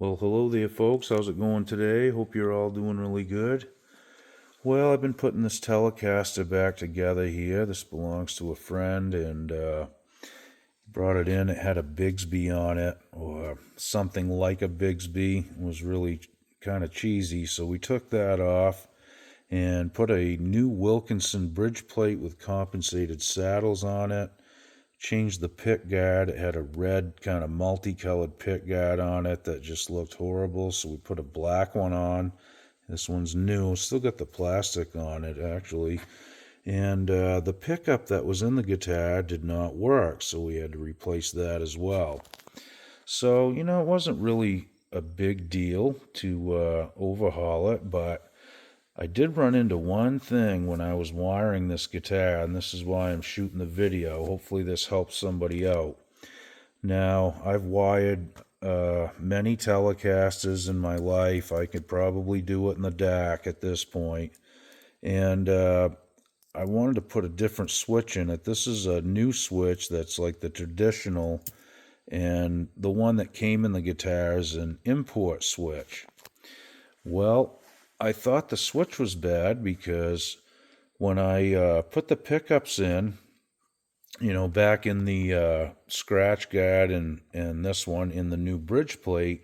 Well, hello there, folks. How's it going today? Hope you're all doing really good. Well, I've been putting this Telecaster back together here. This belongs to a friend, and brought it in. It had a Bigsby on it, or something like a Bigsby. It was really kind of cheesy, so we took that off and put a new Wilkinson bridge plate with compensated saddles on it. Changed the pick guard. It had a red kind of multicolored pick guard on it that just looked horrible, so we put a black one on. This one's new. Still got the plastic on it, actually. And the pickup that was in the guitar did not work, so we had to replace that as well. So, it wasn't really a big deal to overhaul it, but I did run into one thing when I was wiring this guitar, and this is why I'm shooting the video. Hopefully this helps somebody out. Now, I've wired many Telecasters in my life. I could probably do it in the DAC at this point. And I wanted to put a different switch in it. This is a new switch that's like the traditional, and the one that came in the guitar is an import switch. Well, I thought the switch was bad because when I put the pickups in, back in the scratch guard and this one in the new bridge plate,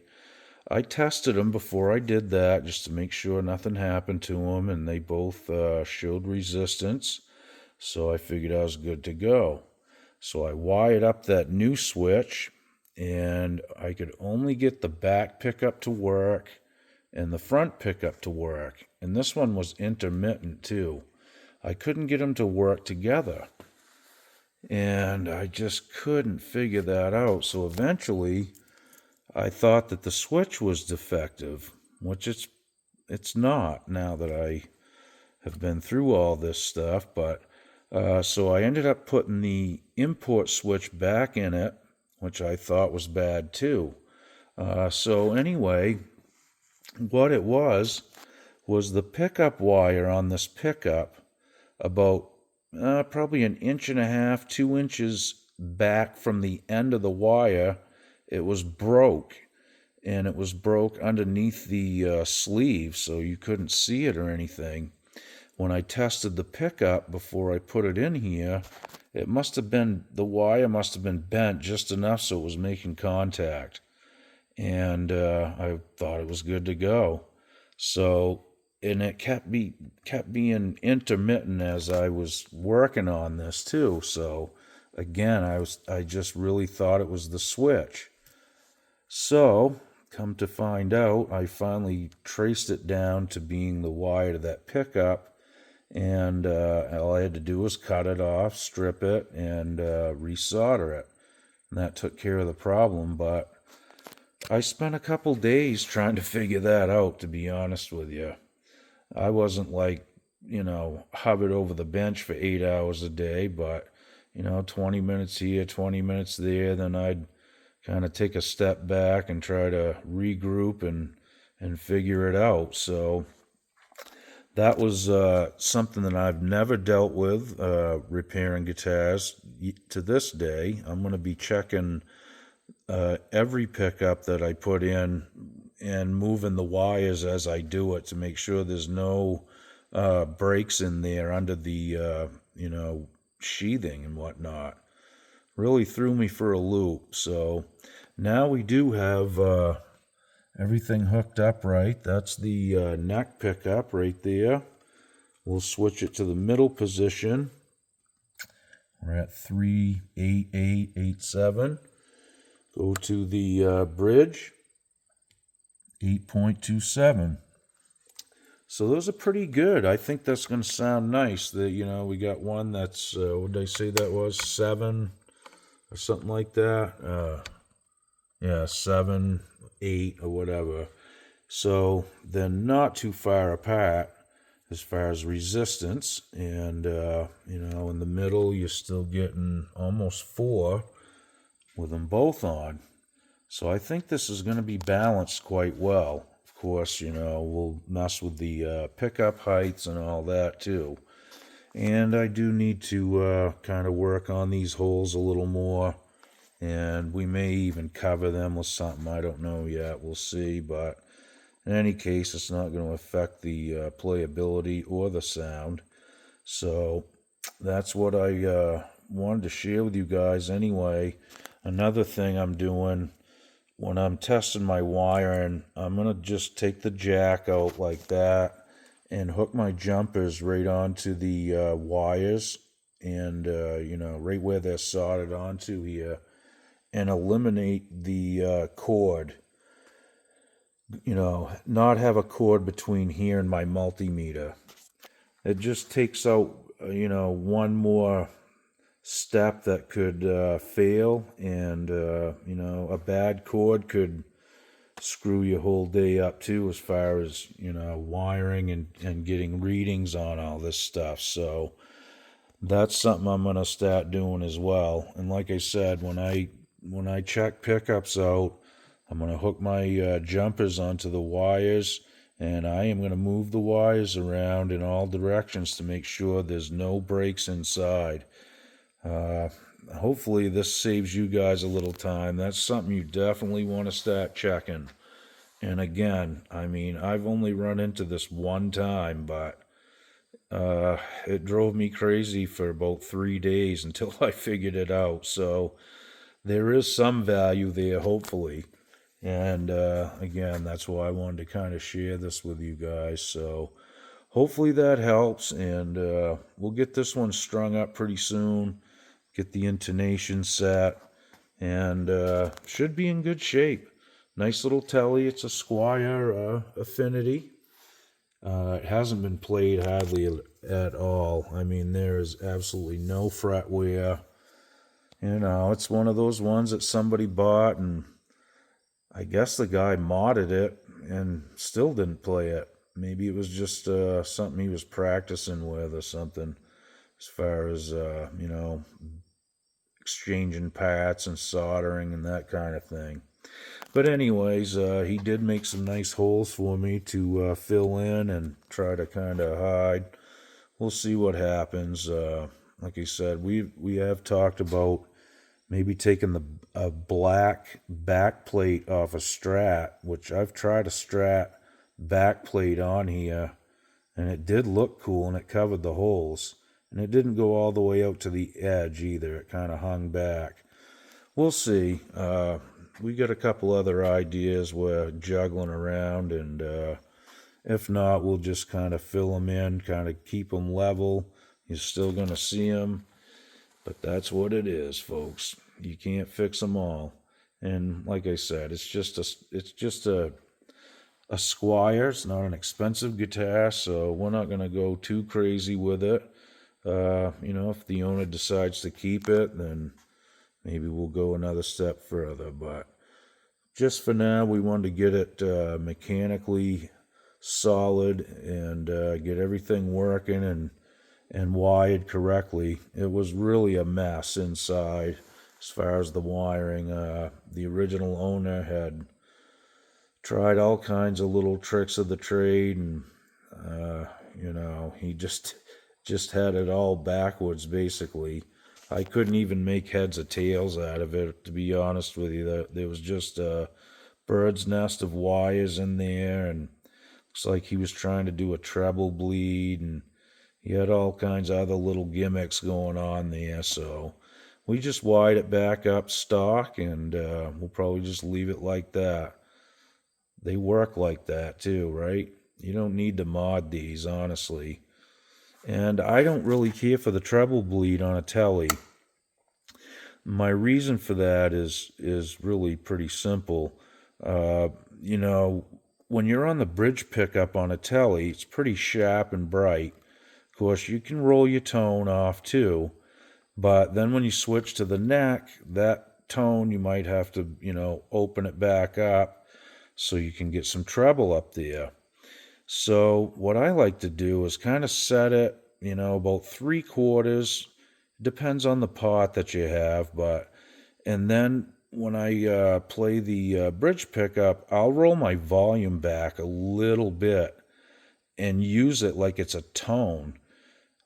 I tested them before I did that just to make sure nothing happened to them, and they both showed resistance, so I figured I was good to go. So I wired up that new switch, and I could only get the back pickup to work and the front pickup to work, and this one was intermittent too. I couldn't get them to work together, and I just couldn't figure that out. So eventually I thought that the switch was defective, which it's not, now that I have been through all this stuff. But so I ended up putting the import switch back in it, which I thought was bad too. So anyway, what it was the pickup wire on this pickup, about probably an inch and a half, 2 inches back from the end of the wire. It was broke, and it was broke underneath the sleeve, so you couldn't see it or anything. When I tested the pickup before I put it in here, the wire must have been bent just enough so it was making contact. And I thought it was good to go. So, and it kept being intermittent as I was working on this too. So, again, I just really thought it was the switch. So, come to find out, I finally traced it down to being the wire to that pickup, and all I had to do was cut it off, strip it, and resolder it. And that took care of the problem, but I spent a couple days trying to figure that out, to be honest with you. I wasn't like, hovered over the bench for 8 hours a day, but, 20 minutes here, 20 minutes there, then I'd kind of take a step back and try to regroup and figure it out. So that was something that I've never dealt with, repairing guitars to this day. I'm going to be checking every pickup that I put in and moving the wires as I do it to make sure there's no breaks in there under the sheathing and whatnot. Really threw me for a loop. So now we do have everything hooked up right. That's the neck pickup right there. We'll switch it to the middle position. We're at 38887. Go to the bridge, 8.27. So those are pretty good. I think that's going to sound nice. We got one that's, what did I say that was, 7 or something like that? 7, 8 or whatever. So they're not too far apart as far as resistance. And, in the middle, you're still getting almost 4 with them both on. So I think this is going to be balanced quite well. Of course, we'll mess with the pickup heights and all that too. And I do need to kind of work on these holes a little more and we may even cover them with something. I don't know yet. We'll see. But in any case, it's not going to affect the playability or the sound. So that's what I wanted to share with you guys anyway. Another thing I'm doing when I'm testing my wiring, I'm going to just take the jack out like that and hook my jumpers right onto the wires and, right where they're soldered onto here, and eliminate the cord. Not have a cord between here and my multimeter. It just takes out, one more step that could fail, and, a bad cord could screw your whole day up too, as far as, wiring and getting readings on all this stuff. So that's something I'm going to start doing as well. And like I said, when I check pickups out, I'm going to hook my jumpers onto the wires, and I am going to move the wires around in all directions to make sure there's no breaks inside. Hopefully this saves you guys a little time. That's something you definitely want to start checking. And again, I mean, I've only run into this one time, but it drove me crazy for about 3 days until I figured it out. So there is some value there, hopefully. And again, that's why I wanted to kind of share this with you guys. So hopefully that helps. And we'll get this one strung up pretty soon, get the intonation set, and should be in good shape. Nice little telly. It's a Squire Affinity. It hasn't been played hardly at all. I mean, there is absolutely no fret wear. It's one of those ones that somebody bought, and I guess the guy modded it and still didn't play it. Maybe it was just something he was practicing with or something, as far as, exchanging parts and soldering and that kind of thing. But anyways, he did make some nice holes for me to fill in and try to kind of hide. We'll see what happens. Like I said, we have talked about maybe taking a black back plate off a Strat, which I've tried a Strat back plate on here, and it did look cool, and it covered the holes. And it didn't go all the way out to the edge either. It kind of hung back. We'll see. We got a couple other ideas we're juggling around, and if not, we'll just kind of fill them in, kind of keep them level. You're still going to see them, but that's what it is, folks. You can't fix them all. And like I said, it's just a Squire. It's not an expensive guitar, so we're not going to go too crazy with it. If the owner decides to keep it, then maybe we'll go another step further. But just for now, we wanted to get it mechanically solid and get everything working and wired correctly. It was really a mess inside as far as the wiring. The original owner had tried all kinds of little tricks of the trade, and he just had it all backwards, basically. I couldn't even make heads or tails out of it, to be honest with you. There was just a bird's nest of wires in there, and looks like he was trying to do a treble bleed, and he had all kinds of other little gimmicks going on there. So we just wired it back up stock, and we'll probably just leave it like that. They work like that too, right? You don't need to mod these, honestly. And I don't really care for the treble bleed on a tele. My reason for that is really pretty simple. When you're on the bridge pickup on a tele, it's pretty sharp and bright. Of course, you can roll your tone off too, but then when you switch to the neck, that tone you might have to, open it back up so you can get some treble up there. So what I like to do is kind of set it, about 3/4. Depends on the pot that you have, and then when I play the bridge pickup, I'll roll my volume back a little bit and use it like it's a tone.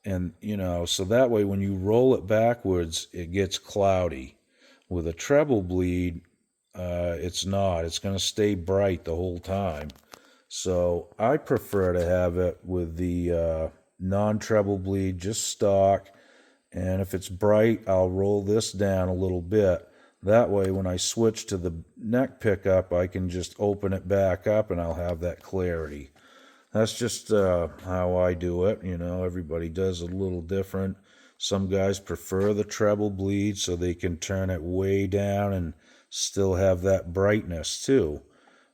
And, so that way when you roll it backwards, it gets cloudy. With a treble bleed, it's not. It's going to stay bright the whole time. So I prefer to have it with the non-treble bleed, just stock. And if it's bright, I'll roll this down a little bit. That way, when I switch to the neck pickup, I can just open it back up and I'll have that clarity. That's just how I do it. You know, everybody does it a little different. Some guys prefer the treble bleed so they can turn it way down and still have that brightness too.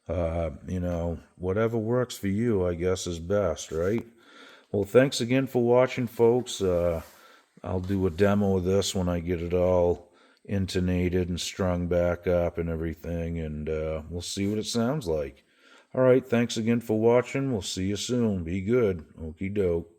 You know, whatever works for you, I guess, is best, right? Well, thanks again for watching, folks. I'll do a demo of this when I get it all intonated and strung back up and everything, and we'll see what it sounds like. All right, thanks again for watching. We'll see you soon. Be good. Okie doke.